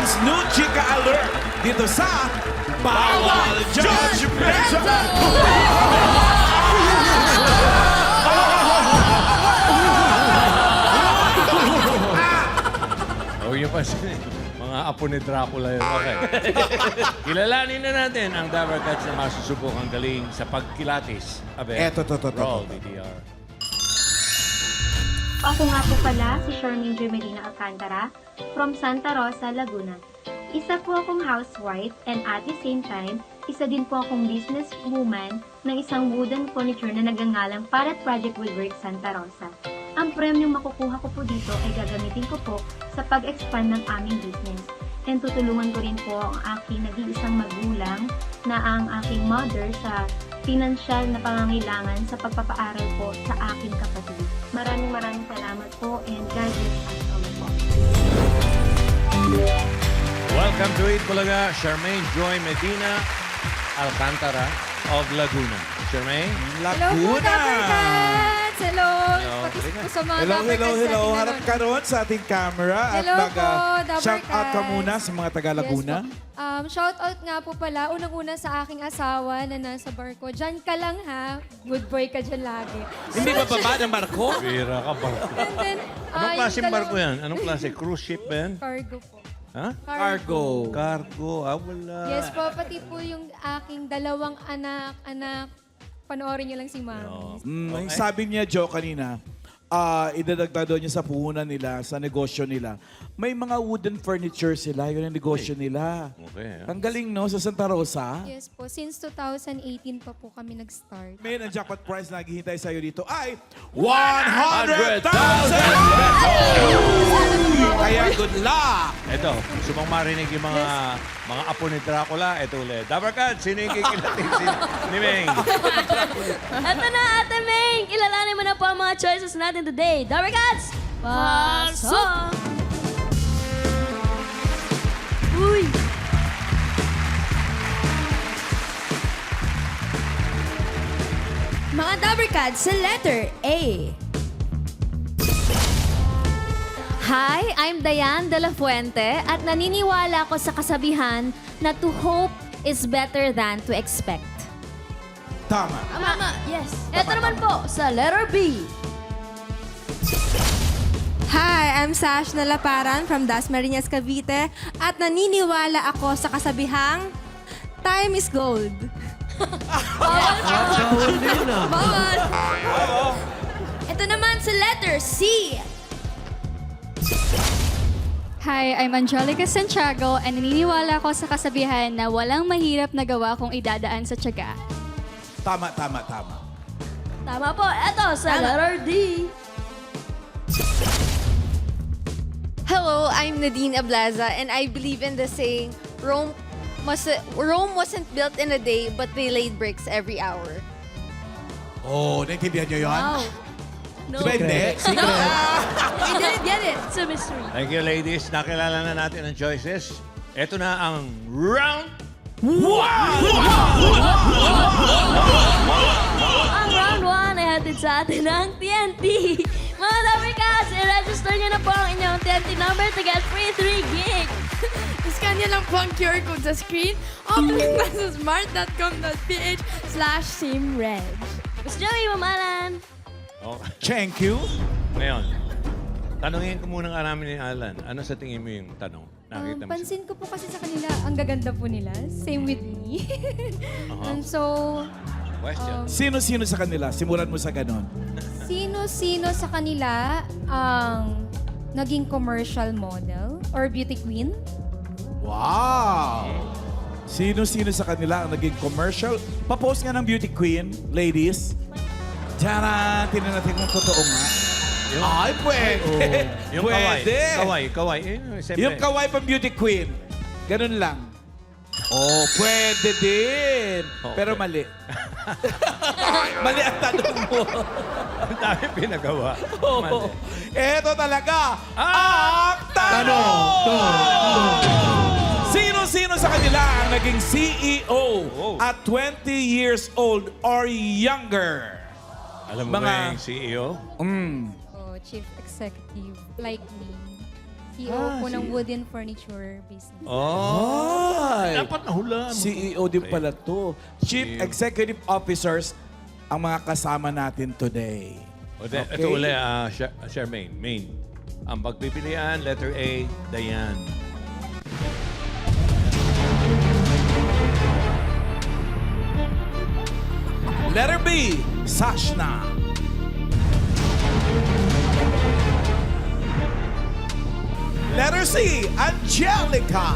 Philippines New Chika Alert dito sa Bawal Judgmental! Huwag niyo pa mga apo ni Dracula yun. Okay. Kilalanin na natin ang Dabber Cats na masusubukang galing sa pagkilatis. Abe, Eto, roll VTR. Ako nga po pala si Charmaine Medina Alcantara from Santa Rosa, Laguna. Isa po akong housewife and at the same time, isa din po akong businesswoman ng isang wooden furniture na nagangalang Parrot Project Woodwork Santa Rosa. Ang premyong makukuha ko po dito ay gagamitin ko po sa pag-expand ng aming business. And tutulungan ko rin po ang aking nag-iisang magulang na ang aking mother sa financial na pangangailangan sa pagpapaaral po sa aking kapatid. Maraming salamat po and God bless us all po. Welcome to It Bulaga, Charmaine Joy Medina Alcantara of Laguna. Charmaine? Hello po, Dabber Cats! Hello! Pati po sa mga Dabber Cats natin Hello. na Harap ka roon sa ating camera Hello at po, Dabber shout out ka Cats. muna sa mga taga-Laguna. Yes po. Shout out nga po pala, unang-una sa aking asawa na nasa barko. Diyan ka lang ha, good boy ka dyan lagi. Hindi ba baba ng barko? Bira ka, barko. And then, Anong yung klaseng barko dalawang- yan? Anong klase? Cruise ship ba yan? Cargo po. Ha? Cargo. Cargo. Wala. Yes po, pati po yung aking dalawang anak. Panoorin niyo lang si Mami. Yung sabi niya, Joe, kanina, idadagdag doon niya sa puhunan nila, sa negosyo nila. May mga wooden furniture sila, yun ang negosyo nila. Okay. Ang galing, no? Sa Santa Rosa. Yes po, since 2018 pa po kami nag-start. May ang jackpot prize na naghihintay sa'yo dito ay 100,000 Kaya good luck! Ito, gusto mong marinig yung mga apo ni Dracula, ito ulit. Dabber Cats, sino yung kikilatin? Ni Meng. Eto na, Ate Ming! Ilalanin mo na po ang mga choices natin today. Dabber Cats! Pasok! Uy! Mga Dabber Cats sa letter A. Hi, I'm Diane De La Fuente at naniniwala ako sa kasabihan na to hope is better than to expect. Tama. Mama, yes. Eto naman po sa letter B. Hi, I'm Sash Nalaparan from Dasmariñas, Cavite at naniniwala ako sa kasabihang time is gold. Bawal! Ito naman sa letter C. Hi, I'm Angelica Santiago and naniniwala ko sa kasabihan na walang mahirap na gawa kung idadaan sa tiyaga. Tama. Tama po, eto sa letter D. Hello, I'm Nadine Ablaza, and I believe in the saying, Rome wasn't built in a day, but they laid bricks every hour. Oh, naintindihan niyo yun? Wow. No. Diba hindi? We didn't get it. It's a mystery. Thank you, ladies. Nakilala na natin ang choices. Ito na ang round Ang round 1 ay hatid sa atin ng TNT. Mga Dabber Cats, i-register nyo na po ang inyong TNT number to get free 3 gig. Scan nyo lang po ang QR code sa screen o click na sa smart.com.ph/simreg. Miss Joey, mamalan. Okay. Thank you. Ngayon, tanungin ko muna ka namin ni Alan. Ano sa tingin mo yung tanong? Nakita mo siya? Pansin ko po kasi sa kanila, ang gaganda po nila. Same with me. And so, Question. Sino-sino sa kanila? Simulan mo sa ganon. sino-sino sa kanila ang naging commercial model or beauty queen? Wow! Sino-sino sa kanila ang naging commercial? Pa-post nga ng beauty queen, ladies. Tara, tingnan natin kung totoo nga. Ay, pwede. Yung kaway. Pwede. Kaway. Siyempre. Yung kaway pang beauty queen. Ganun lang. Oh, pwede din. Okay. Pero mali. Mali ang tanong mo. Ang dami pinagawa. Oo. Eto talaga Ah! ang tanong! Sino-sino sa kanila ang naging CEO Oh. at 20 years old or younger? Alam mo ba yung CEO? Oh, chief executive like me. CEO po ng wooden furniture business. Ay! Dapat nahulaan mo. CEO din pala to. Chief Executive Officers ang mga kasama natin today. Ito uli, Charmaine. Main. Ang pagpipilian, letter A, Dayan. Letter B, Sashna. Letter C, Angelica.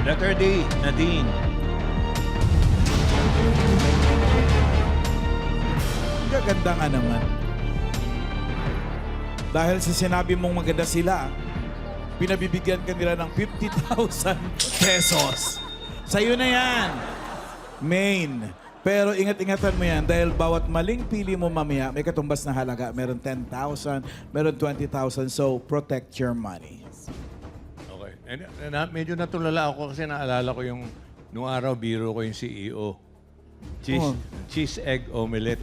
Letter D, Nadine. Gaganda nga naman. Dahil sa sinabi mong maganda sila, pinabibigyan ka nila ng 50,000 pesos. Sa'yo na yan, Main. Pero ingat-ingatan mo yan dahil bawat maling pili mo mamaya, may katumbas na halaga. Meron 10,000, meron 20,000. So, protect your money. Okay. Medyo natulala ako kasi naalala ko yung nung araw biro ko yung CEO. Cheese egg omelette.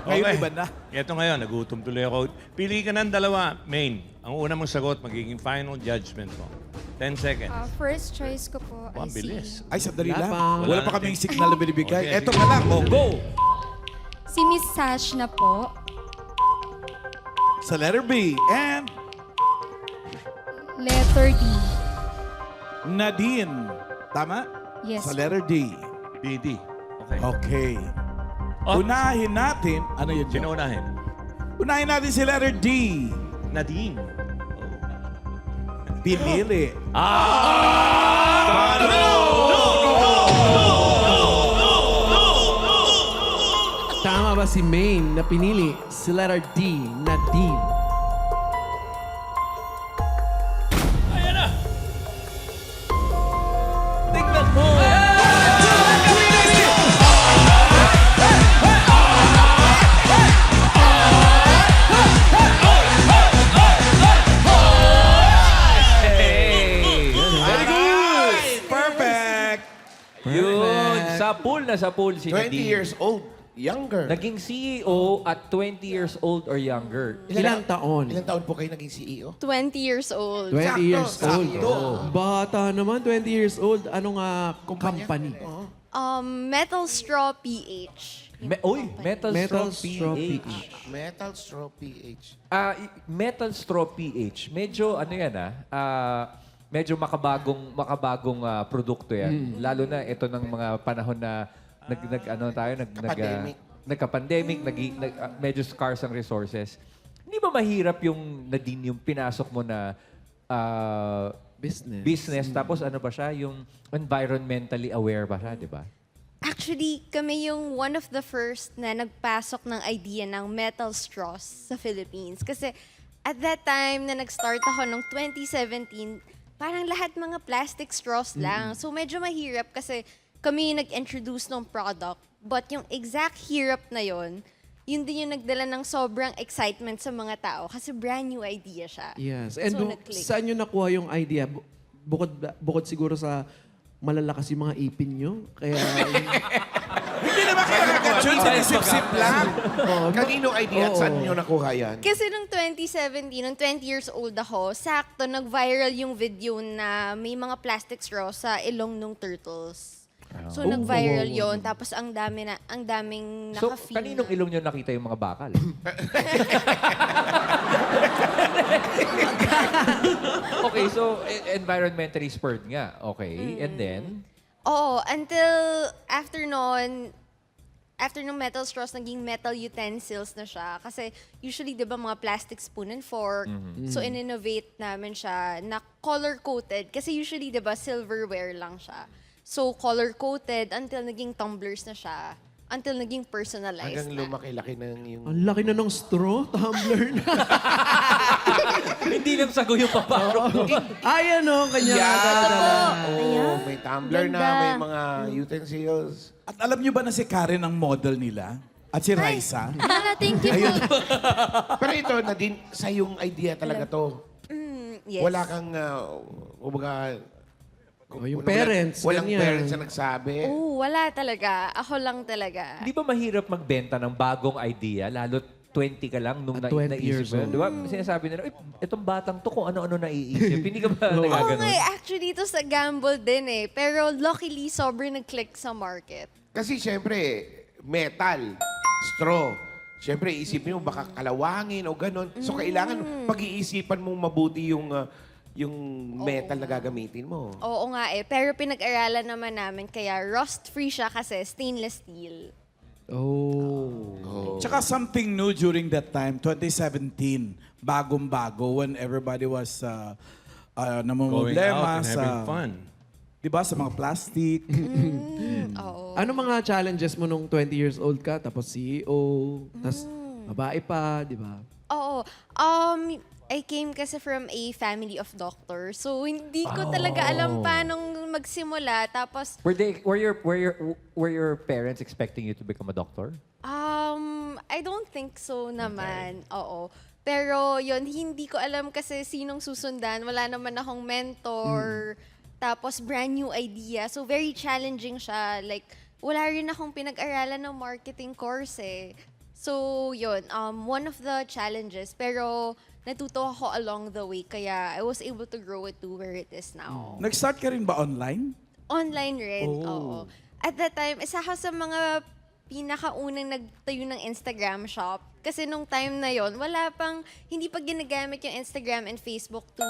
Ngayon, iba na. Ito ngayon, nagutom tuloy ako. Pili ka ng dalawa, Main. Ang una mong sagot, magiging final judgment mo. 10 seconds. First choice ko po Ang ay si bilis. Ay, sandali lang. Wala Wala na. pa kaming signal na binibigay. Okay, Eto sige. na lang. Oh, go! si Miss Sash na po. Sa letter B. And Letter D. Nadine. Tama? Yes. Sa letter D. BD. Okay. Okay. Oh. Unahin natin. Ano yun? Sino unahin? Unahin natin si letter D. Nadine. Pinili. Tama ba si Maine na pinili si letter D, Nadine? Tingnan mo! Very good! Perfect! Yun, sa pool si 20 Nadine. years old, younger. Naging CEO at 20 years old or younger. Ilang taon? Ilang taon po kayo naging CEO? 20 years old. 20 years old. sakto. Bata naman, 20 years old. Anong company? Metal Straw PH. Metal, Metal Straw Straw PH. Metal Straw PH. Metal Straw PH. Medyo ano yan medyo makabagong produkto yan. Lalo na ito ng mga panahon na Pandemic. nagka-pandemic, medyo scarce ang resources. Hindi ba mahirap yung Nadine, yung pinasok mo na business tapos ano ba siya, yung environmentally aware ba siya, di ba? Actually, kami yung one of the first na nagpasok ng idea ng metal straws sa Philippines. Kasi at that time na nag-start ako noong 2017, parang lahat mga plastic straws lang. So medyo mahirap kasi kami yung nag-introduce ng product. But yung exact hirap na yun din yung nagdala ng sobrang excitement sa mga tao kasi brand new idea siya. Yes. And So, nag-click. saan nyo nakuha yung idea? Bukod siguro sa malalakas yung mga ipin nyo. Kaya Hindi naman kayo nakaka-tune sa isip-sip lang. Kanino idea at saan nyo nakuha yan? Kasi nung 2017, nung 20 years old ako, sakto nag-viral yung video na may mga plastic straw sa ilong ng turtles. So nag-viral yon, tapos ang daming So, naka-feel. kaninong ilong nyo nakita yung mga bakal? Okay, so environmentally spurred nga. Okay, and then? Oo, until after nung metal straws, naging metal utensils na siya. Kasi usually, di ba, mga plastic spoon and fork. So, in-innovate namin siya na color-coated. Kasi usually, di ba, silverware lang siya. So, color-coated until naging tumblers na siya. Until naging personalized Hanggang na. lumaki-laki ng yung... ang laki na ng straw, tumbler na. Hindi nang sago yung paparo. Ay, ano, kanya Oh, may tumbler na, Ganda. may mga utensils. At alam nyo ba na si Karen ang model nila? At si Raisa? Thank you po. Pero ito, Nadine, sa yung idea talaga to. Yes. Wala kang, kumbaga, yung parents, Walang ganyan. parents na nagsabi. Oo, wala talaga. Ako lang talaga. Hindi ba mahirap magbenta ng bagong idea, lalo 20 ka lang nung At 20 naisip years mo? old. Di ba? Sinasabi nila, itong batang to kung ano-ano naiisip. Hindi ka ba Oo nagaganon? nga, actually, ito sa gamble din eh. Pero luckily, sobrang nag-click sa market. Kasi syempre, metal, straw. Syempre, isipin mo baka kalawangin o ganun. So, kailangan pag-iisipan mong mabuti yung metal na gagamitin mo. Oo nga eh. Pero pinag-aralan naman namin, kaya rust-free siya kasi stainless steel. Oh. Tsaka something new during that time, 2017, bagong-bago, when everybody was Going namumblema out and having fun. Di ba, sa mga plastic. Oo. Ano mga challenges mo nung 20 years old ka, tapos CEO, tapos babae pa, di ba? Oo. I came kasi from a family of doctors. So, hindi ko talaga alam paano magsimula. Tapos, Were your parents expecting you to become a doctor? I don't think so naman. Oo. Pero yun, hindi ko alam kasi sinong susundan. Wala naman akong mentor. Tapos brand new idea. So very challenging siya. Like, wala rin akong pinag-aralan ng marketing course eh. So yun, one of the challenges. Pero natuto ako along the way. Kaya I was able to grow it to where it is now. Nag-start ka rin ba online? Online rin, oo. At that time, isa ako sa mga pinakaunang nagtayo ng Instagram shop. Kasi nung time na yon, hindi pa ginagamit yung Instagram and Facebook to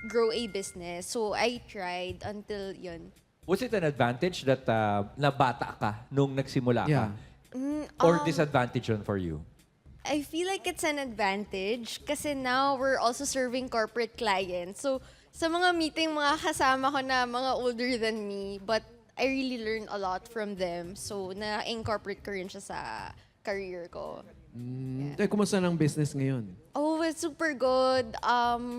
grow a business. So I tried until yun. Was it an advantage that nabata ka nung nagsimula ka? Yeah. Or disadvantage yun for you? I feel like it's an advantage kasi now we're also serving corporate clients. So sa mga meeting, mga kasama ko na mga older than me, but I really learned a lot from them. So na-incorporate ko rin siya sa career ko. Kumusta ng business ngayon? Oh, it's super good.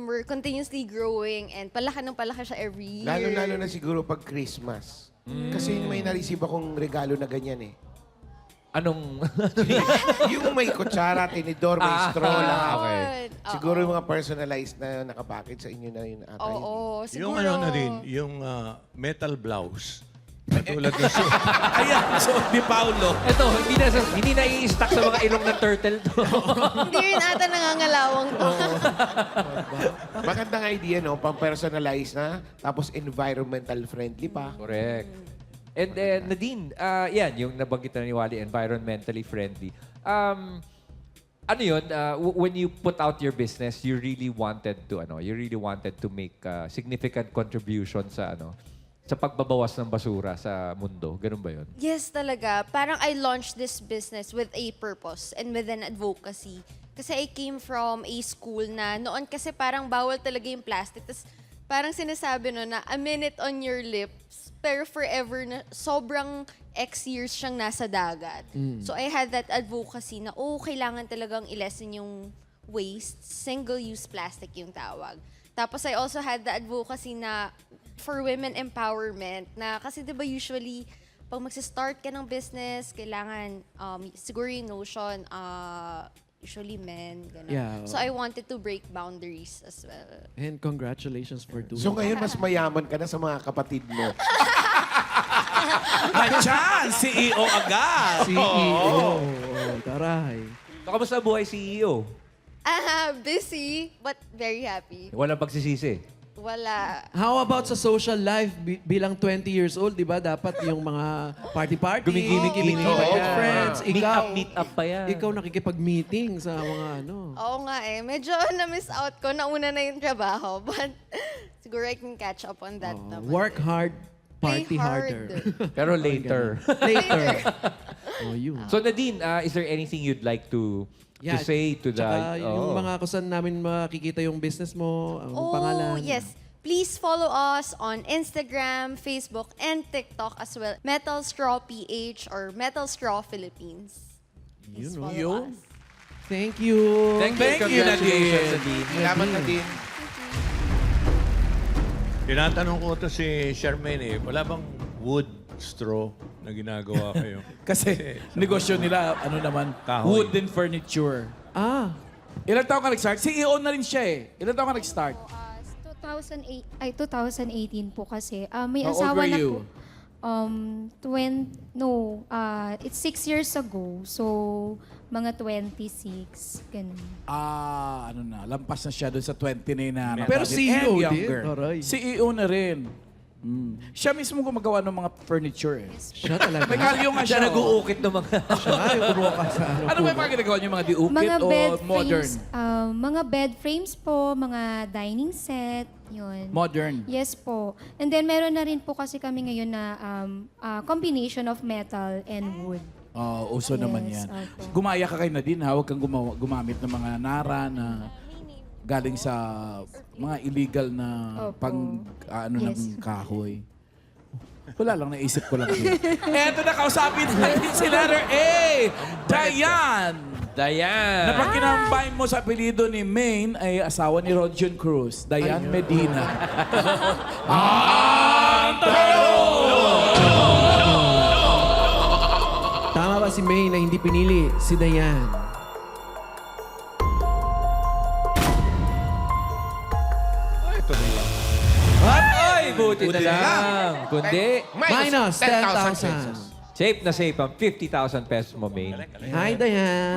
We're continuously growing and palaki ng palaki siya every year. Lalo-lalo na siguro pag Christmas. Kasi may na-receive akong regalo na ganyan eh. Anong... Yung may kutsara, tinidor, may straw, lahat. okay. Siguro yung mga personalized na nakapackage sa inyo na yun ata. yun. Oo, siguro. Yung ano na din, yung metal blouse. Katulad ng Ayan, so ni Paulo. Ito, hindi na i-stack sa mga ilong ng turtle to. Hindi rin ata nangangalawang to. Magandang idea, no? Pang-personalized na, tapos environmental friendly pa. Correct. And then, Nadine, yan, yung nabanggit na ni Wally, environmentally friendly. Ano yun, when you put out your business, you really wanted to make significant contribution sa sa pagbabawas ng basura sa mundo. Ganun ba yun? Yes, talaga. Parang I launched this business with a purpose and with an advocacy. Kasi I came from a school na noon kasi parang bawal talaga yung plastic. Tapos parang sinasabi no na a minute on your lips, pero forever na sobrang X years siyang nasa dagat. So I had that advocacy na kailangan talagang i-lessen yung waste. Single-use plastic yung tawag. Tapos I also had the advocacy na for women empowerment na kasi 'di ba usually pag magsi-start ka ng business, kailangan siguro yung notion usually men ganun. Yeah. So I wanted to break boundaries as well. And congratulations for doing So ngayon, mas mayaman ka na sa mga kapatid mo. Andyan, CEO agad. CEO. Taray. So, kamusta buhay CEO? Busy but very happy. Walang pagsisisi. Wala. How about sa social life bilang 20 years old, di ba? Dapat yung mga party-party, Gumigimik-gimik with pa friends. Meet up pa yan. Ikaw nakikipag-meeting sa mga ano. Oo nga eh. Medyo na-miss out ko. Nauna na yung trabaho. But siguro I can catch up on that naman. Work hard, Play party hard. harder. Pero later. Later. yun. So Nadine, is there anything you'd like to say to the... Tsaka yung mga kusan namin makikita yung business mo, ang pangalan. Yes. Please follow us on Instagram, Facebook, and TikTok as well. Metal Straw PH or Metal Straw Philippines. Please follow us. Thank you. Thank you, Nadine. Nadine. Salamat na din. Tinatanong ko to si Charmaine wala bang wood straw na ginagawa kayo? Kasi negosyo nila, ano naman, Kahoy. wooden furniture. Ah, Ilan taon ka nag-start? CEO na rin siya eh. Ilan taon ka nag-start? 2018 po kasi. May How old asawa were na you? po. It's 6 years ago. So, mga 26. Ganun. Lampas na siya doon sa 20 na yun. Pero CEO din. younger. Aray. CEO na rin. Siya mismo gumagawa ng mga furniture eh. Siya talaga. May kalyo nga siya. Siya nag-uukit ng mga... Siya nga yung kumuha sa ano. Ano ba yung mga ginagawa niyo? Mga diukit Mga o bed modern? frames. Mga bed frames po, mga dining set. Yun. Modern. Yes po. And then meron na rin po kasi kami ngayon na combination of metal and wood. Uso naman Yes, yan. opo. Gumaya ka kay Nadine ha. Huwag kang gumamit ng mga nara na galing sa mga illegal na Opo. ng Yes. kahoy. Wala lang, naisip ko lang yun. Eto na, kausapin natin si letter A. Diane! Dayan! Na pag kinambay mo sa apelido ni Maine ay asawa ni Rodjon Cruz. Diane Medina. Tama ba si May na hindi pinili si Dayan? Ay, buti na lang. Kundi, Minus 10,000. safe na safe ang 50,000 pesos mo, Maine. Hi, Dayan.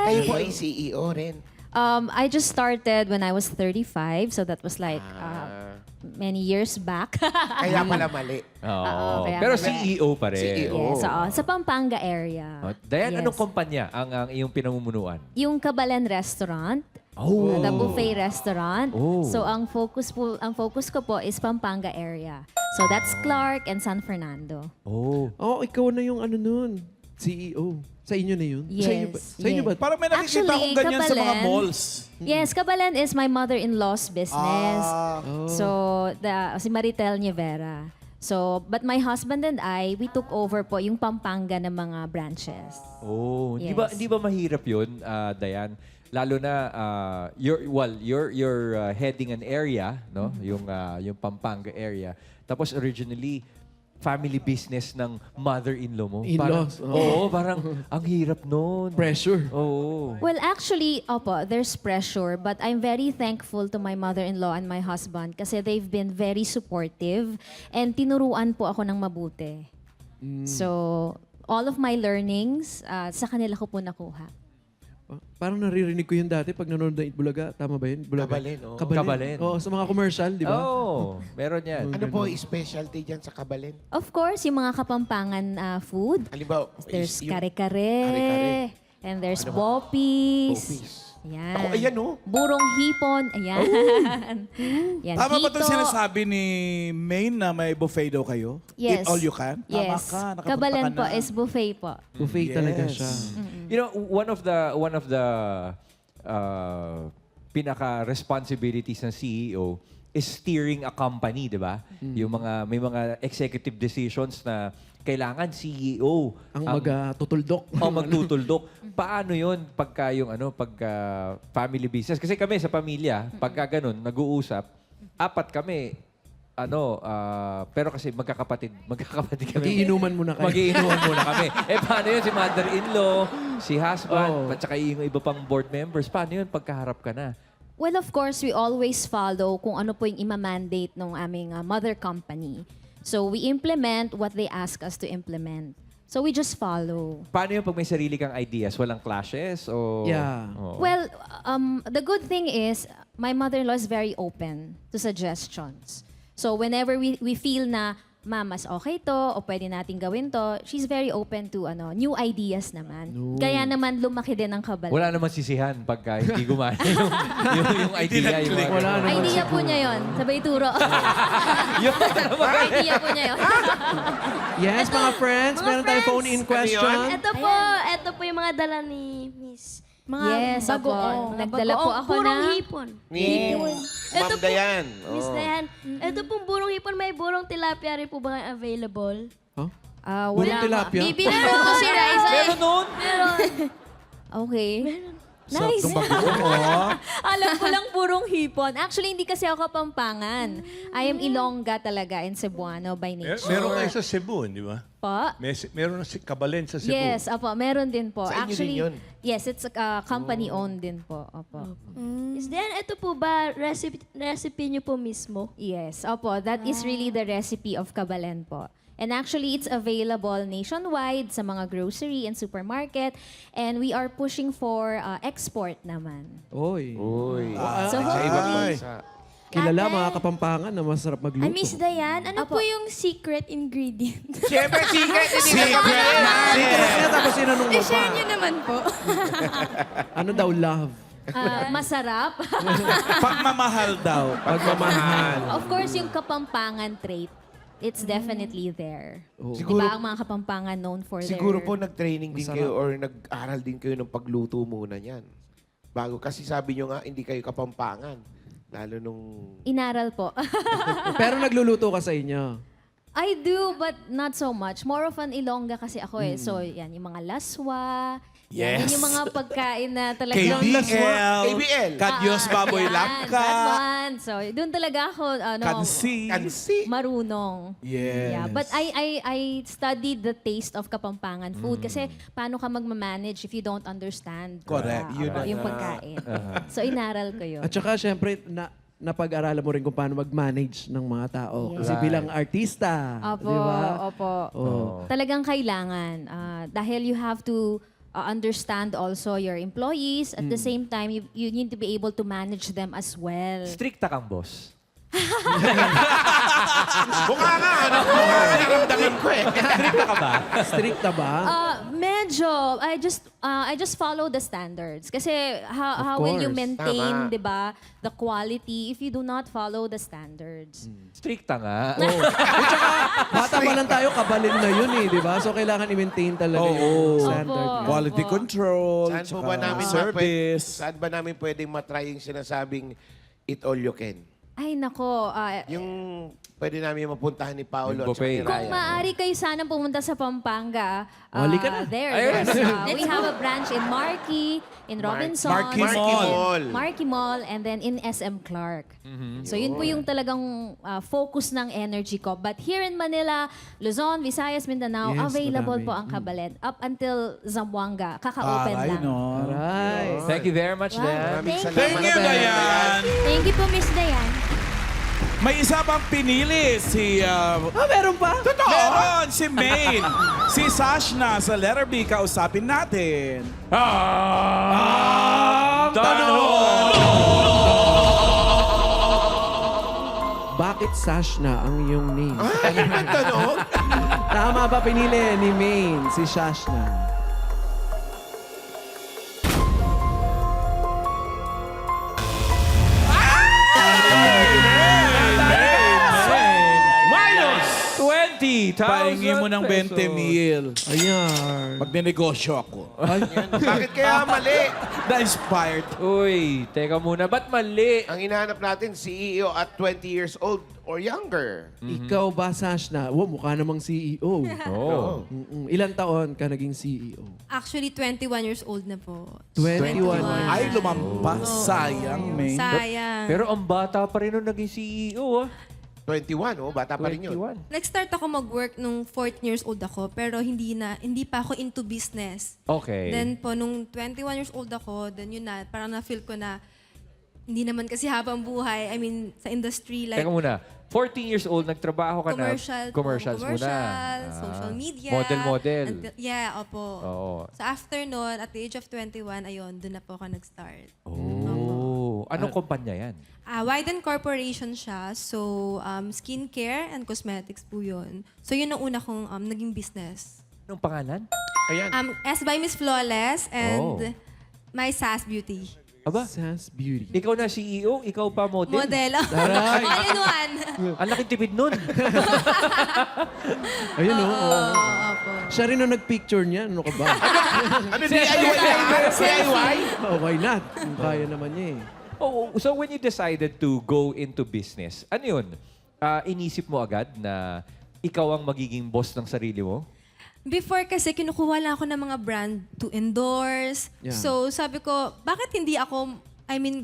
Kayo po ay CEO rin. I just started when I was 35, so that was like many years back. Kaya pala mali. Oo. kaya Pero mali. CEO pa rin. CEO. Yes, sa Pampanga area. Dayan, Yes. anong kumpanya ang iyong pinamumunuan? Yung Kabalan Restaurant. Oh. The buffet restaurant. Oh. So ang focus ko po is Pampanga area. So that's Clark and San Fernando. Oh. Oh, ikaw na yung ano nun. CEO. Sa inyo na yun? Sa inyo ba? Yes, Sa inyo ba? yes. Parang may nakikita Actually, akong ganyan sa mga Kabalan- malls. Yes, Kabalan is my mother-in-law's business. Oh. So, si Maritel Nievera. So, but my husband and I, we took over po yung Pampanga ng mga branches. Oh, Yes. di ba mahirap 'yun, Dayan? Lalo na you're heading an area, no? Yung Pampanga area. Tapos originally family business ng mother-in-law mo. In-laws, Parang, oo. parang ang hirap noon. Pressure. Oo. Well, actually, there's pressure, but I'm very thankful to my mother-in-law and my husband kasi they've been very supportive and tinuruan po ako ng mabuti. So, all of my learnings, sa kanila ko po nakuha. Parang naririnig ko yun dati pag nanonood ng Itbulaga. Tama ba yun? Bulaga? Kabalin, oo. Kabalin. Oo, sa mga commercial, di ba? Oh, meron 'yan. Ano po specialty dyan sa Kabalin? Of course, yung mga Kapampangan food. Halimbawa, There's yung- kare-kare. Kare-kare. And there's Ano ba? bopis. Bopis. Ayan. Ako, ayan, oh. Burong hipon. Ayan. Yan, Tama ba itong hito. sinasabi ni Maine na may buffet daw kayo? Yes. Eat all you can? Tama Yes. ka, nakapunta Kabalan ka po na. is buffet po. Buffet talaga siya. You know, one of the pinaka-responsibilities ng CEO is steering a company, di ba? Yung may mga executive decisions na kailangan CEO Ang mag-tutuldok. magtutuldok. Paano 'yon pagka family business? Kasi kami sa pamilya, pagka ganun, nag-uusap, apat kami, pero kasi magkakapatid kami. Mag-iinuman muna kayo. Mag-iinuman muna kami. Paano yun? Si mother-in-law, si husband, Oh. at saka yung iba pang board members. Paano yun pagkaharap ka na? Well, of course, we always follow kung ano po yung ima-mandate ng aming mother company. So, we implement what they ask us to implement. So, we just follow. Paano yun pag may sarili kang ideas? Walang clashes? O... Yeah. Oo. Well, the good thing is, my mother-in-law is very open to suggestions. So, whenever we feel na, Ma'am, mas okay to, o pwede natin gawin to, she's very open to new ideas naman. Kaya naman lumaki din ang Kabalan. Wala namang sisihan pagka hindi gumana yung idea. Wala naman Idea po niya yon. Sabay turo. Idea po niya yon. Yes, mga friends, meron tayong phone-in question. Ito po yung mga dala ni Miss. Mga Yes, bago. ako. Nagdala po ako burong na- hipon. Ni Ma'am Dayan. Miss Oo. Dayan. Ito pong burong hipon, may burong tilapia rin po ba kayo available? Burong tilapia? Bibili po si Raisa. Meron nun? Okay. Nice. Sa Bagoong, oh. Alam ko lang purong hipon. Actually, hindi kasi ako Kapampangan. I am Ilongga talaga in Cebuano by nature. Meron kayo sa Cebu, di ba? Po? Meron si Kabalen sa Cebu. Yes, opo. Meron din po. Sa inyo Actually, din yun? yes, it's company-owned din po. Opo. Is then, ito po ba recipe niyo po mismo? Yes, opo. That is really the recipe of Kabalen po. And actually, it's available nationwide sa mga grocery and supermarket. And we are pushing for export naman. Oy. Uy. So, Sa ibang Ay. bansa. Kilala Ate. mga Kapampangan na masarap magluto. Miss Dayan, ano po yung secret ingredient? Siyempre, secret. Hindi ka Secret naman. Secret niya tapos sinanong mo pa. I-share niyo naman po. Ano daw love? masarap. Pagmamahal daw. Pagmamahal. Of course, yung Kapampangan trait, it's definitely there. Siguro- Diba ang mga Kapampangan known for Siguro their... po nag-training din Masarap. kayo or nag-aral din kayo ng pagluto muna niyan. Bago, kasi sabi nyo nga, hindi kayo Kapampangan. Lalo nung... Inaral po. Pero nagluluto ka sa inyo. I do, but not so much. More of an Ilongga kasi ako eh. So, yan, yung mga laswa. Yan, Yes. yung mga pagkain na talaga... KBL. Kadyos Baboy That Langka. one. So, doon talaga ako, Kansi. Kansi. marunong. Yes. Yeah, but I studied the taste of Kapampangan food kasi paano ka magmamanage if you don't understand Correct. Yun na yung nga. pagkain. So, inaral ko yun. At saka, syempre, napag-aralan mo rin kung paano mag-manage ng mga tao. Yes. Kasi bilang artista, Opo, di ba? opo. Oh. Talagang kailangan. Dahil you have to understand also your employees. At the same time, you need to be able to manage them as well. Stricta kang boss. Mukha nga, ano? Mukha nga, naramdaman ko eh. Stricta ka ba? Stricta ba? Medyo. I just follow the standards. Kasi how will you course. maintain, Tama. 'di ba, the quality if you do not follow the standards? Stricta nga. Bata pa lang tayo, kabalin na yun eh, di ba? So, kailangan i-maintain talaga yung standard. Opo. niya. Quality control. Saan po tsaka ba namin service. Saan ba namin pwedeng matry yung sinasabing eat all you can? Ay nako, Yung pwede namin mapuntahan ni Paolo Yung at saka ni buffet. kung Ryan. maaari kayo sana pumunta sa Pampanga, Halika na. we have a branch in Marquee, in Robinson, Marquee Mall. Marquee Mall, and then in SM Clark. So yun po yung talagang focus ng energy ko. But here in Manila, Luzon, Visayas, Mindanao, Yes, available madami. po ang Kabalen. Up until Zamboanga, kaka-open Aray, lang. no? Right. Thank you very much, Dan. Maraming Thank Thank salamat. you, Dayan. Thank you po, Miss Dayan. May isa pang pinili si... Meron pa? Meron! Si Maine. Si Sashna sa letter B. Kausapin natin. Bakit Sashna ang iyong name? Ay, ang tanong. Tama ba pinili ni Maine si Sashna? Minus! 20,000 Pahingi mo ng 20 mil. Ayan. Magnenegosyo ako. Bakit kaya mali? Na-inspired. Uy, teka muna. Ba't mali? Ang hinahanap natin, CEO at 20 years old or younger. Ikaw ba, Sashna? Wow, mukha namang CEO. Oh. Ilan taon ka naging CEO? Actually, 21 years old na po. 21. Ay, lumampas. Sayang, Maine. Sayang. Pero ang bata pa rin nung naging CEO, ah. 21, oh, bata pa rin yun. 21. Nag-start ako mag-work nung 14 years old ako, pero hindi pa ako into business. Okay. Then po, nung 21 years old ako, then yun na, parang na-feel ko na hindi naman kasi habang buhay, I mean, sa industry, like Teka muna. 14 years old, nagtrabaho ka commercials muna. social media. Model. Yeah, opo. Oo. So after nun, at the age of 21, ayun, doon na po ako nag-start. Oh. Anong kumpanya yan? Wyden Corporation siya. So, skincare and cosmetics po yun. So, yun ang una kong naging business. Anong pangalan? Ayan. S by Miss Flawless and Oh. My Sass Beauty. Aba, Sass Beauty. ikaw na CEO, ikaw pa model. Model. All in one. Ang laking tipid nun. Ayun, oh. Opo. Siya rin ang nag-picture niya. Ano ka ba? Ano, DIY? Oh, why not? Kaya naman niya eh. Oh, so when you decided to go into business, ano yun? Inisip mo agad na ikaw ang magiging boss ng sarili mo? Before kasi, kinukuha lang ako ng mga brand to endorse. Yeah. So, sabi ko, bakit hindi ako,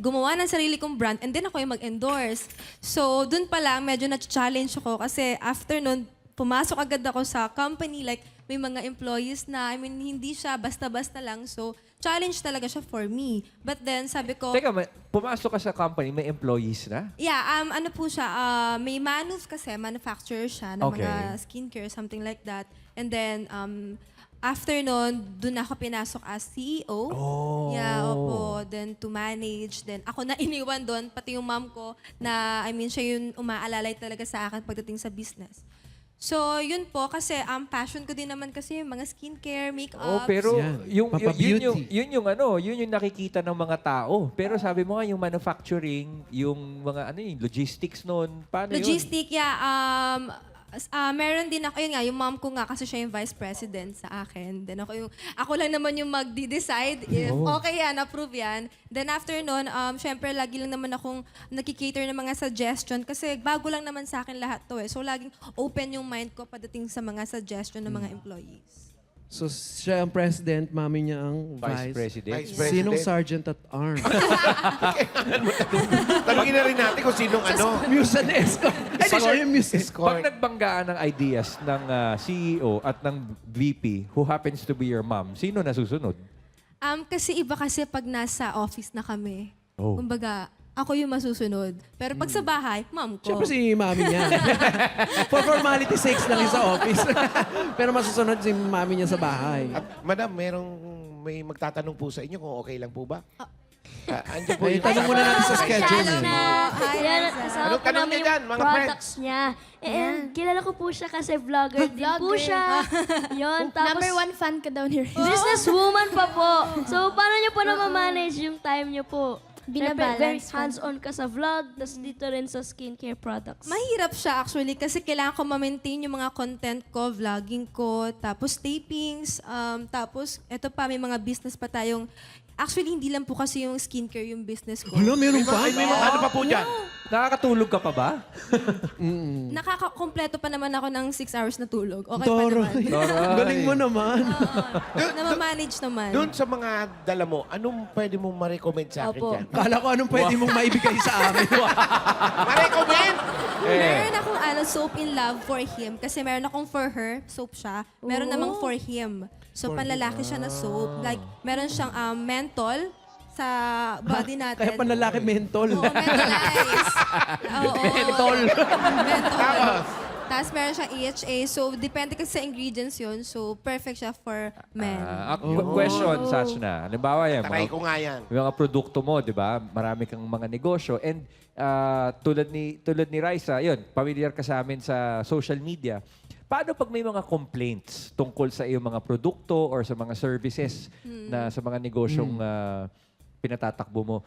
gumawa ng sarili kong brand and then ako yung mag-endorse. So, dun pa lang, medyo na-challenge ako kasi after nun, pumasok agad ako sa company. Like, may mga employees na, hindi siya basta-basta lang. So, challenge talaga siya for me. But then, sabi ko, Teka, pumasok ka sa company, may employees na? yeah, ano po siya, may manufacturer siya ng Okay. mga skincare, something like that. And then, after nun, dun ako pinasok as CEO. Oh. Yeah, opo. Then to manage. Then ako na iniwan doon, pati yung mom ko, na siya yung umaalalay talaga sa akin pagdating sa business. So, yun po, kasi passion ko din naman kasi yung mga skincare, makeup. Oh, pero Yan. yun Papabeauty. yun yung nakikita ng mga tao. Pero sabi mo nga yung manufacturing, yung mga yung logistics noon, paano yun? Logistic, yeah. Meron din ako, yun nga, yung mom ko nga kasi siya yung vice president sa akin. Then ako lang naman yung magdi-decide if okay yan, approve yan. Then after nun, syempre lagi lang naman akong nakikater ng mga suggestion kasi bago lang naman sa akin lahat to eh. So laging open yung mind ko padating sa mga suggestion ng mga employees. So, siya ang president, mami niya ang Vice President. Vice President. Sinong sergeant at arms? Tanungin na rin natin kung sinong ano. Muse and Escort. Ay, di siya yung Muse. Pag nagbanggaan ng ideas ng CEO at ng VP who happens to be your mom, sino nasusunod? Kasi iba kasi pag nasa office na kami. Oh. Kumbaga, ako yung masusunod. Pero pag sa bahay, mom ko. Siyempre si mami niya. For formality sakes lang yung sa office. Pero masusunod si mami niya sa bahay. At madam, may magtatanong po sa inyo kung okay lang po ba? Andiyan po Ay, tanong muna natin sa schedule niya. Yan, kasama Anong po tanong namin niya yung dyan, mga products niya. And kilala ko po siya kasi vlogger din po siya. Yun, tapos Number 1 fan ka daw ni Riz. businesswoman pa po. So, paano niyo po na-manage yung time niyo po? Binabalance Very po. hands-on ka sa vlog, tapos dito rin sa skincare products. Mahirap siya actually kasi kailangan ko ma-maintain yung mga content ko, vlogging ko, tapos tapings, tapos eto pa, may mga business pa tayong. Actually, hindi lang po kasi yung skincare yung business ko. Wala, meron pa. May mga ano pa po dyan? Nakakatulog ka pa ba? Nakaka-kompleto pa naman ako ng 6 hours na tulog. Okay Toroy. pa naman. Galing mo naman. Na-manage naman. Doon sa mga dala mo, anong pwede mong ma-recommend sa akin Opo. dyan? Kala ko anong pwede mong maibigay sa amin. Ma-recommend? Meron akong soap in love for him kasi meron akong for her, soap siya. Meron namang for him. So, panlalaki siya na soap. Like, meron siyang menthol sa body natin. Kaya panlalaki mentol. Oo, mentolize. Oo. Mentol. Menthol. Tapos meron siyang EHA. So, depende kasi sa ingredients yun. So, perfect siya for men. Question, Sachna. Halimbawa yan, Taray ko nga yan. yung mga produkto mo, di ba? Marami kang mga negosyo. And tulad ni Raisa, yun, familiar ka sa amin sa social media. Paano pag may mga complaints tungkol sa iyong mga produkto or sa mga services na sa mga negosyong pinatatakbo mo?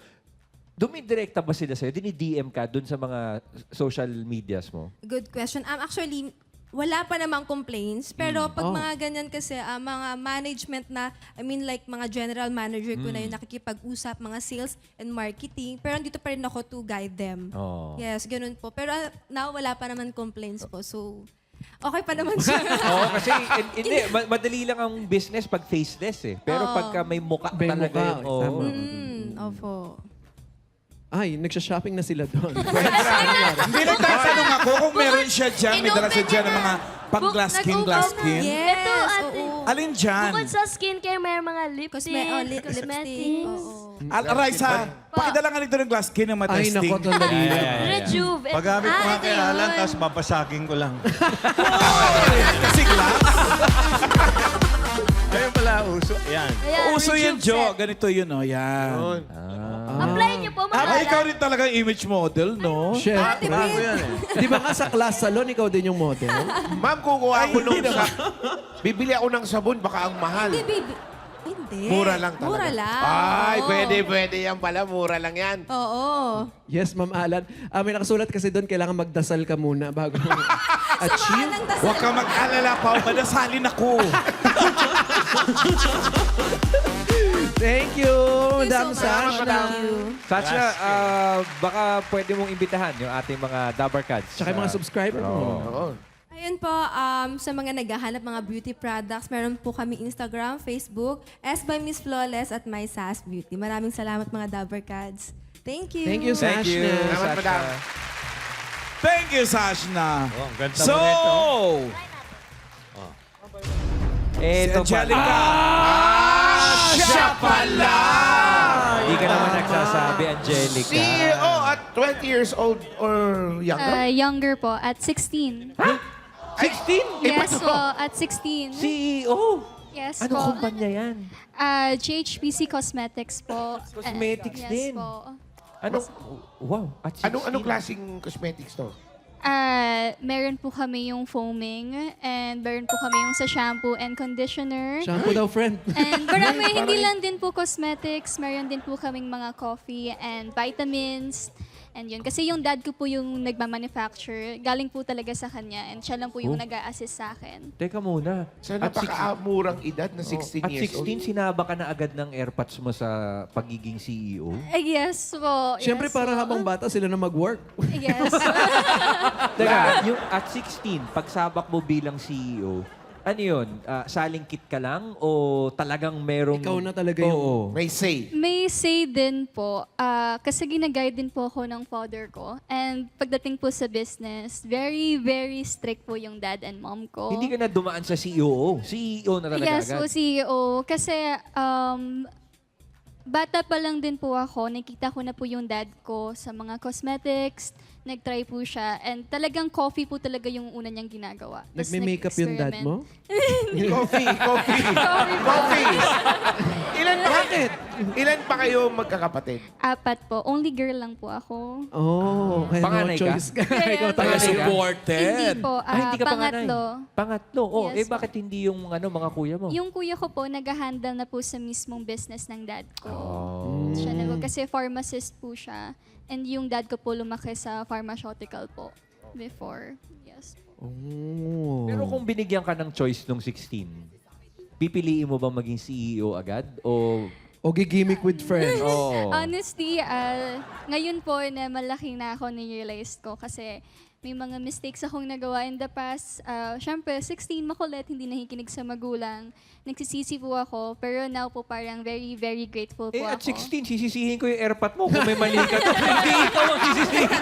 Dumidirekta ba sila sa'yo? Dini-DM ka dun sa mga social medias mo? Good question. Actually, wala pa namang complaints. Pero pag mga ganyan kasi, mga management na, like mga general manager ko na yung nakikipag-usap, mga sales and marketing. Pero dito pa rin ako to guide them. Oh. Yes, ganun po. Pero now, wala pa naman complaints po. So, okay pa naman siya. Oo, kasi hindi, madali lang ang business pag faceless eh. Pero pagka may mukha May talaga mukha, yun. oo. tama. Opo. Ay, nagsha-shopping na sila doon. Hindi, nagtatanong ako kung meron siya dyan. May dala siya dyan ng mga pang-glass skin. Yes, Ito, ate. oo. Alin dyan? Bukod sa skincare, may mga lipstick, Lipstick. cosmetics. Oo. Raisa, pakidala nga nito ng glass skin ng Ay, matesting. nako, tandali lang. Rejuve. Paggamit ko nga ito kay yun. Alan, tapos babasagin ko lang. Kasi glass. Ayun pala, uso. Yan. Ayan, Uso yun, Rejuve Jo. set. Ganito yun, oh. Yan. Apply niyo po, mga Ay, ikaw rin talaga image model, no? Chef. Bago yan eh. Di ba nga sa class salon, ikaw din yung model? Ma'am, kukuha ako nung bibili ako ng sabon, baka ang mahal. Hindi, baby. Hindi. Mura lang talaga. Mura lang. Ay, Oo. pwede yan pala. Mura lang yan. Oo. Yes, Ma'am Alan. May nakasulat kasi doon, kailangan magdasal ka muna bago mo achieve. Huwag ka mag-alala pa. Madasalin ako. Thank you, Madam so much. Sash. Thank you. Sasha, baka pwede mong imbitahan yung ating mga Dabarkads. Tsaka yung mga subscriber mo. Oo. Ayun po, sa mga naghahanap mga beauty products, meron po kami Instagram, Facebook, S by Miss Flawless at My Sass Beauty. Maraming salamat mga Dabbercads. Thank you. Thank you, Thank you, Sashna. Salamat, madam. Thank you, Sashna. Oh, ang ganda So, mo nito. Eto si Angelica. Siya pala! Hindi ka naman nagsasabi, Angelica. CEO at 20 years old or younger? Younger po, at 16. 16? Yes po, at 16. CEO? Yes Ano po. kumpanya yan? GHPC Cosmetics po. Cosmetics Yes din. po. Ano? Wow, at 16. Anong klaseng cosmetics to? Meron po kami yung foaming and meron po kami yung sa shampoo and conditioner. Shampoo daw, friend. And marami, hindi lang din po cosmetics, meron din po kaming mga coffee and vitamins. And yun, kasi yung dad ko po yung nagmamanufacture, galing po talaga sa kanya and siya lang po yung nag-a-assist sa akin. Teka muna. Sa At napakamurang edad na 16 At years old. 16, sinaba ka na agad ng airpods mo sa pagiging CEO? Yes po. Siyempre, yes para po. habang bata sila na mag-work. Yes. Teka, yung at 16, pagsabak mo bilang CEO, ano yun? Salingkit ka lang o talagang merong... Ikaw na talaga yung... Oo. May say. May say din po, kasi ginaguide din po ako ng father ko. And pagdating po sa business, very, very strict po yung dad and mom ko. Hindi ka na dumaan sa CEO. CEO na talaga Yes, agad. po, CEO. Kasi bata pa lang din po ako, nakita ko na po yung dad ko sa mga cosmetics, nag-try po siya, and talagang coffee po talaga yung una niyang ginagawa. Tas Nagme-makeup yung dad nag-experiment. mo? Coffee. Ilan pa kayo magkakapatid? 4 po. Only girl lang po ako. Oh, kaya Panganay no ka? choice ka. Ikaw Tayo talaga. supported. Hindi po. Hindi ka panganay. Pangatlo. Pangatlo. Oh, Yes, bakit hindi yung mga kuya mo? Yung kuya ko po, nag-handle na po sa mismong business ng dad ko. Oh. Siya na po, kasi pharmacist po siya. And yung dad ko po lumaki sa pharmaceutical po before. Yes. Oh. Pero kung binigyan ka ng choice nung 16, pipiliin mo ba maging CEO agad? O gigimik with friends. Oo. Honestly, ngayon po na malaki na ako, na-realize ko kasi may mga mistakes akong nagawa in the past. Siyempre, 16, makulit, hindi nakikinig sa magulang. Nagsisisi po ako, pero now po parang very, very grateful po at ako. 16, sisisihin ko yung airpot mo kung may mali ka. Hindi ikaw ang sisisihin ko.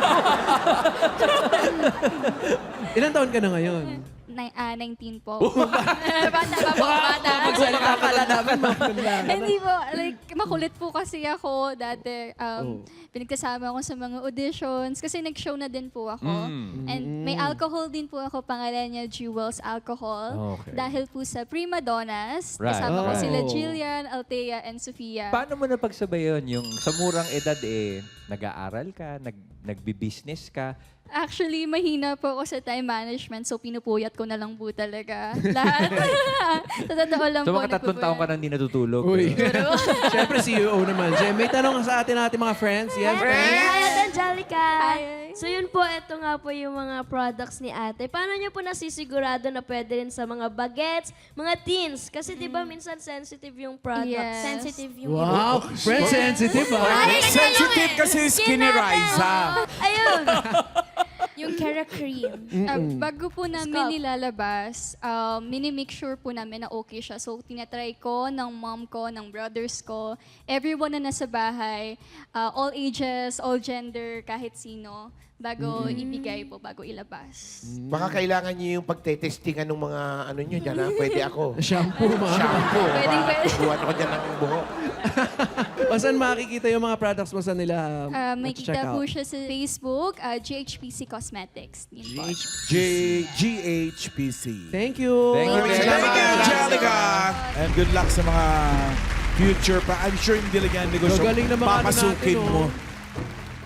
Ilan taon ka na ngayon? 19 po. Bata pa po, bata. Magsalita ka lang namin, Hindi po, like, makulit po kasi ako dati. Pinagkasama ako sa mga auditions kasi nag-show na din po ako. And may alcohol din po ako, pangalan niya Jewels Alcohol. Okay. Dahil po sa Prima Donnas, Right. kasama ko Oh. sila Jillian, Althea, and Sofia. Paano mo napagsabay yun? Yung sa murang edad nag-aaral ka, nagbi-business ka. Actually, mahina po ako sa time management, so pinupuyat ko na lang po talaga. Lahat. Sa totoo lang So po. mga 3 taon ka nang hindi natutulog. Uy. Pero- Siyempre, CEO naman. Jem, may tanong sa atin mga friends. Yes, friends? Hi, Ate Angelica! Hi. So yun po, ito nga po yung mga products ni ate. Paano niyo po nasisigurado na pwede rin sa mga bagets, mga teens? Kasi di ba minsan sensitive yung product. Yes. Sensitive yung Wow, friend sensitive Sensitive kasi skinny Riza. Ayun! yung Cara Cream. Bago po namin Scalp. nilalabas, mini-make sure po namin na okay siya. So, tinatry ko ng mom ko, ng brothers ko, everyone na nasa bahay, all ages, all gender, kahit sino, bago ibigay po, bago ilabas. Baka kailangan niyo yung pagtetestingan ng mga ano niyo dyan, ha? Pwede ako. Shampoo, Shampoo. Pwedeng- pwede. Buwan ako dyan ng buhok. O saan makikita yung mga products mo sa nila? May check kita po out? siya sa Facebook, GHPC Cosmetics. Yun po. GHPC. Thank you. Thank you, Thank you, Angelica. And good luck sa mga future pa. I'm sure hindi lang yan negosyo. Gagaling na mga ano Papasukin natin, mo. oh.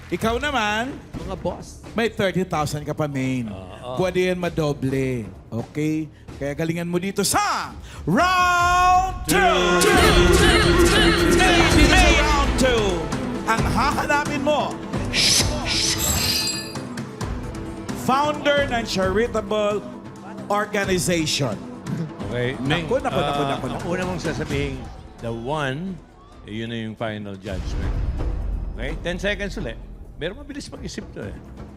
Ikaw naman, Mga boss. may 30,000 ka pa, main. Pwede yan madoble. Okay? Kaya galingan mo dito sa Round 2! May Round 2! Ang hahanapin mo, founder ng charitable organization. Okay. Naku. Ang una mong sasabihin, the one, yun na yung final judgment. Okay? 10 seconds ulit. Pero mabilis mag-isip to eh.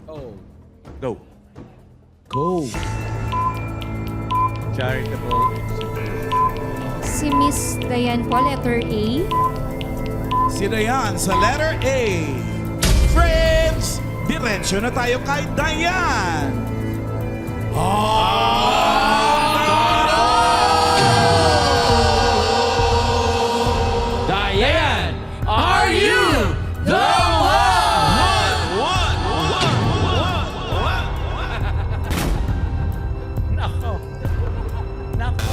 Oh. Go. Go. charitable. Si Miss Diane po, letter A. Sino yan? Sa letter A. Friends, diretsyo na tayo kay Diane. Diane, are you the Nako. Nako.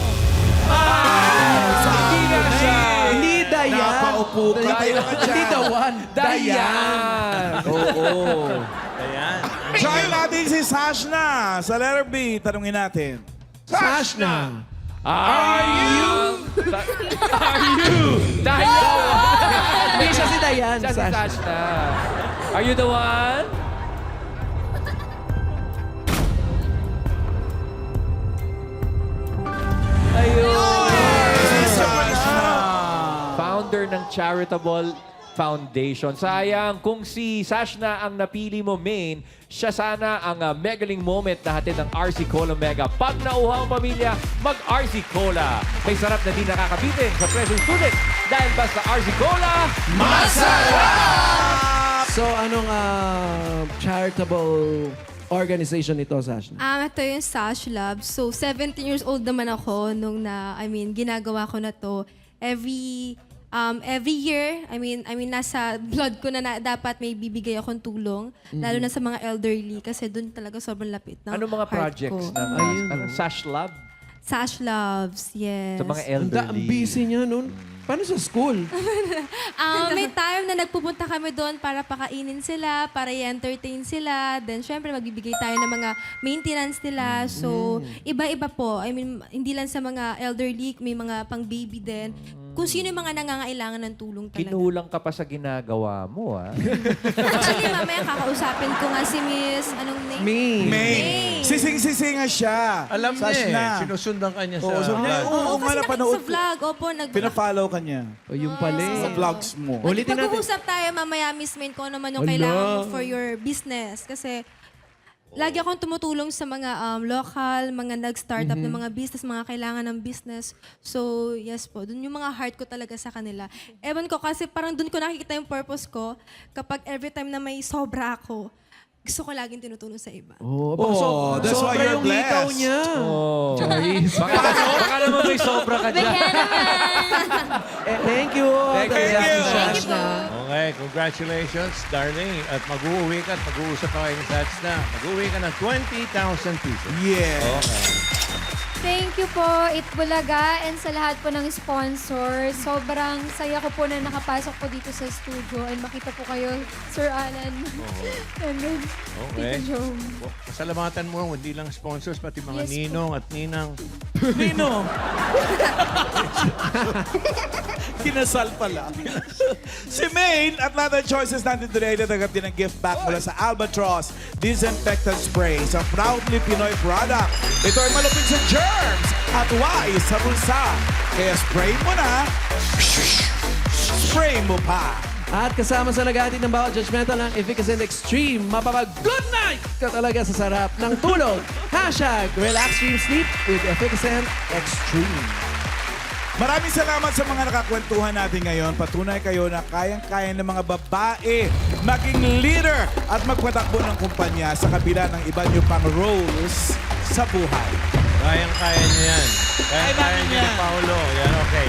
Hindi na siya. Hindi Dayan. Napaupo ka. Tayo ka dyan. Hindi the one. Diane? Oo. Ayan. Join natin si Sashna. Sa letter B, tanungin natin. Sashna. Are you? Diane? Hindi siya si Dayan. Siya si Sashna. Sashna. Are you the one? Founder ng charitable foundation. Sayang, kung si Sashna ang napili mo main, siya sana ang megaling moment na hatid ng RC Cola Mega. Pag nauhaw ang pamilya, mag-RC Cola. May sarap na di nakakabitin sa presong sulit. Dahil basta RC Cola, So, anong charitable organization ito, Sashna? Ito yung Sash Lab. So, 17 years old naman ako nung ginagawa ko na to. Every year, nasa blood ko na dapat may bibigay akong tulong. Lalo na sa mga elderly kasi doon talaga sobrang lapit ng ano mga heart projects ko. ng Sash Lab? Sash Loves, yes. Sa mga Ang elderly. busy niya nun. Paano sa school? May time na nagpupunta kami doon para pakainin sila, para i-entertain sila. Then, syempre, magbibigay tayo ng mga maintenance nila. So, iba-iba po. Hindi lang sa mga elderly, may mga pang-baby din. Kung sino yung mga nangangailangan ng tulong talaga. Kinulang ka pa sa ginagawa mo, ah. Actually, mamaya kakausapin ko nga si Miss, anong name? May. Sising-sisinga siya. Alam niya Sashna. eh. Sinusundan ka niya sa... Oo, so, oo nga, Kasi nakita napanood sa ko. vlog, opo, Pina-follow ka niya. O, yung pala eh. Sa vlogs mo. Ulitin natin. Mag-uusap tayo mamaya, Miss Main, kung ano man yung Ala. kailangan mo for your business. Kasi lagi akong tumutulong sa mga local, mga nag-startup ng mga business, mga kailangan ng business. So, yes po. Doon yung mga heart ko talaga sa kanila. Ewan ko, kasi parang doon ko nakikita yung purpose ko kapag every time na may sobra ako, gusto ko laging tinutulong sa iba. Oh, that's why sobra you're yung hikaw blessed. niya. Oh. Charis. Baka naman may sobra ka dyan. Thank you. Thank you. Sashna. Okay, congratulations, darling. At mag-uwi ka at mag-uusap pa kayo ni Sashna. Mag-uwi ka ng 20,000 pesos. Yeah. Thank you po, Itbulaga, and sa lahat po ng sponsors. Sobrang saya ko po na nakapasok po dito sa studio and makita po kayo, Sir Alan. And then, Okay. Tito Jom. Pasalamatan mo, hindi lang sponsors, pati mga Yes po. ninong at ninang. Nino. Kinasal pala. Si Maine at lahat ng choices natin today natanggap din ng gift back mula sa Albatross Disinfectant Spray. Sa proudly Pinoy product. Ito ay malupit sa germs at wise sa bulsa. Kaya spray mo na, spray mo pa. At kasama sa naghahatid ng bawat judgmental ng Efficacent Extreme, mapapag-good night ka talaga sa sarap ng tulog. #Relax Dream Sleep with Efficacent Extreme. Maraming salamat sa mga nakakwentuhan natin ngayon. Patunay kayo na kayang-kaya ng mga babae maging leader at magpatakbo ng kumpanya sa kabila ng iba nyo pang roles sa buhay. Kayang-kaya niya yan. Kayang-kaya niya ni Paolo. Yan, okay.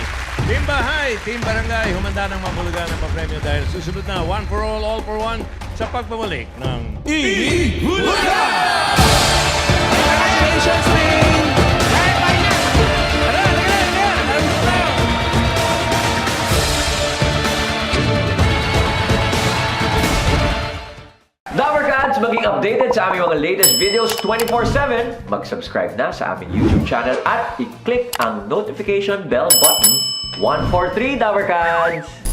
Team Bahay, Team Barangay, humanda ng mabulugan ng papremyo dahil susunod na one for all for one sa pagbabalik ng Ihulaga! Congratulations, Maine! Dabarkads, maging updated sa aming mga latest videos 24/7, mag-subscribe na sa aming YouTube channel at i-click ang notification bell button. 143 Dabarkads!